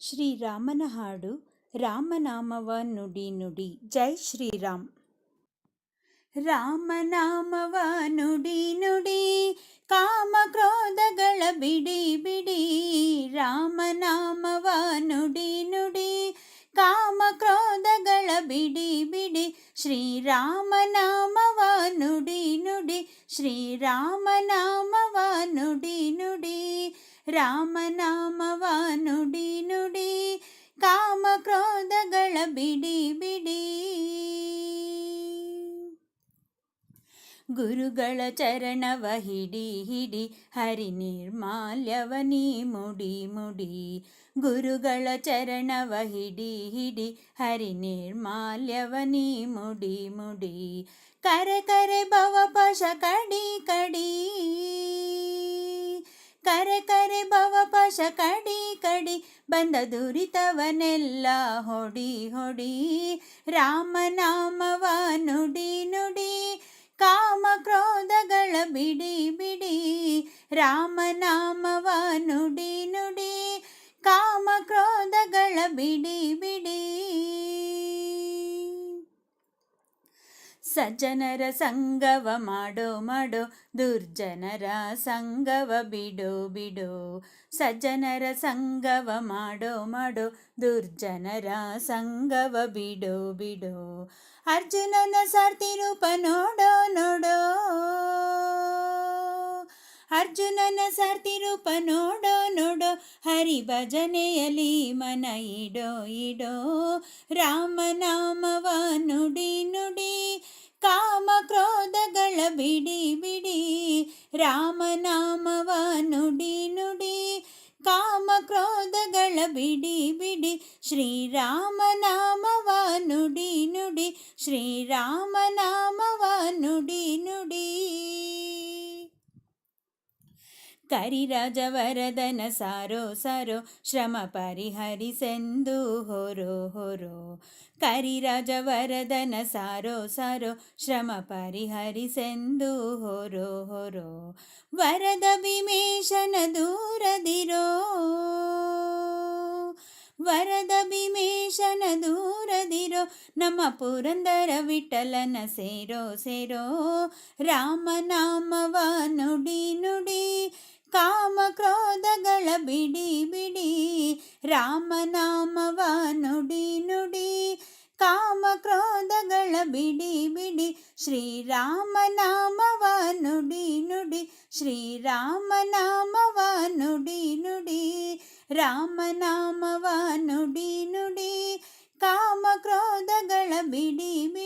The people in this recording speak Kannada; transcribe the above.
ಶ್ರೀರಾಮನ ಹಾಡು. ರಾಮನಾಮವ ನುಡಿ ನುಡಿ. ಜೈ ಶ್ರೀರಾಮ್. ರಾಮನಾಮವ ನುಡಿ ನುಡಿ, ಕಾಮ ಕ್ರೋಧಗಳ ಬಿಡಿ ಬಿಡಿ. ರಾಮನಾಮವ ನುಡಿ ನುಡಿ, ಕಾಮ ಕ್ರೋಧಗಳ ಬಿಡಿ ಬಿಡಿ. ಶ್ರೀರಾಮನಾಮವ ನುಡಿ ನುಡಿ, ಶ್ರೀರಾಮನಾಮವ ನುಡಿ ನುಡಿ. ರಾಮನಾಮವ ನುಡಿ ನುಡಿ, ಕಾಮ ಕ್ರೋಧಗಳ ಬಿಡಿ ಬಿಡಿ. ಗುರುಗಳ ಚರಣವ ಹಿಡಿ ಹಿಡಿ, ಹರಿ ನಿರ್ಮಾಲ್ಯವ ನೀ ಮುಡಿ ಮುಡಿ. ಗುರುಗಳ ಚರಣವ ಹಿಡಿ ಹಿಡಿ, ಹರಿ ನಿರ್ಮಾಲ್ಯವ ನೀ ಮುಡಿ ಮುಡಿ. ಕರೆ ಕರೆ ಭವಪಾಶ ಕಡಿ ಕಡಿ, ಕರೆ ಕರೆ ಭವಪಾಶ ಕಡಿ ಕಡಿ. ಬಂದ ದುರಿತವನೆಲ್ಲ ಹೊಡಿ ಹೊಡಿ. ರಾಮನಾಮವ ನುಡಿ ನುಡಿ, ಕಾಮ ಕ್ರೋಧಗಳ ಬಿಡಿ ಬಿಡಿ. ರಾಮನಾಮವ ನುಡಿ ನುಡಿ, ಕಾಮ ಕ್ರೋಧಗಳ ಬಿಡಿ ಬಿಡಿ. ಸಜ್ಜನರ ಸಂಗವ ಮಾಡೋ ಮಾಡೋ, ದುರ್ಜನರ ಸಂಗವ ಬಿಡೋ ಬಿಡೋ. ಸಜ್ಜನರ ಸಂಗವ ಮಾಡೋ ಮಾಡೋ, ದುರ್ಜನರ ಸಂಗವ ಬಿಡೋ ಬಿಡೋ. ಅರ್ಜುನನ ಸಾರ್ಥಿ ರೂಪ ನೋಡೋ ನೋಡೋ, ಅರ್ಜುನನ ಸಾರ್ಥಿ ರೂಪ ನೋಡೋ ನೋಡೋ. ಹರಿ ಭಜನೆಯಲ್ಲಿ ಮನ ಇಡೋ ಇಡೋ. ರಾಮನಾಮವ ನುಡಿ ನುಡಿ, ಕಾಮ ಕ್ರೋಧಗಳ ಬಿಡಿ ಬಿಡಿ. ರಾಮನಾಮವ ನುಡಿ ನುಡಿ, ಕಾಮ ಕ್ರೋಧಗಳ ಬಿಡಿ ಬಿಡಿ. ಶ್ರೀರಾಮನಾಮವ ನುಡಿ ನುಡಿ, ಶ್ರೀರಾಮನಾಮವ ನುಡಿ ನುಡಿ. ಕರಿರಾಜವರದನ ಸಾರೋ ಸಾರೋ, ಶ್ರಮ ಪರಿಹರಿಸೆಂದು ಹೊರೋ ಹೊರೋ. ಕರಿರಾಜವರದನ ಸಾರೋ ಸಾರೋ, ಶ್ರಮ ಪರಿಹರಿಸೆಂದು ಹೊರೋ ಹೊರೋ. ವರದ ಭೀಮೇಶನ ದೂರದಿರೋ, ವರದ ಭೀಮೇಶನ ದೂರದಿರೋ. ನಮ್ಮ ಪುರಂದರ ವಿಠಲನ ಸೇರೋ ಸೇರೋ. ರಾಮನಾಮವ ನುಡಿ ನುಡಿ, ಕಾಮ ಕ್ರೋಧಗಳ ಬಿಡಿ ಬಿಡಿ. ರಾಮನಾಮವ ನುಡಿ ನುಡಿ, ಕಾಮ ಕ್ರೋಧಗಳ ಬಿಡಿ ಬಿಡಿ. ಶ್ರೀರಾಮನಾಮವ ನುಡಿ ನುಡಿ, ಶ್ರೀರಾಮನಾಮವ ನುಡಿ ನುಡಿ. ರಾಮನಾಮವ ನುಡಿ ನುಡಿ, ಕಾಮ ಕ್ರೋಧಗಳ ಬಿಡಿ ಬಿಡಿ.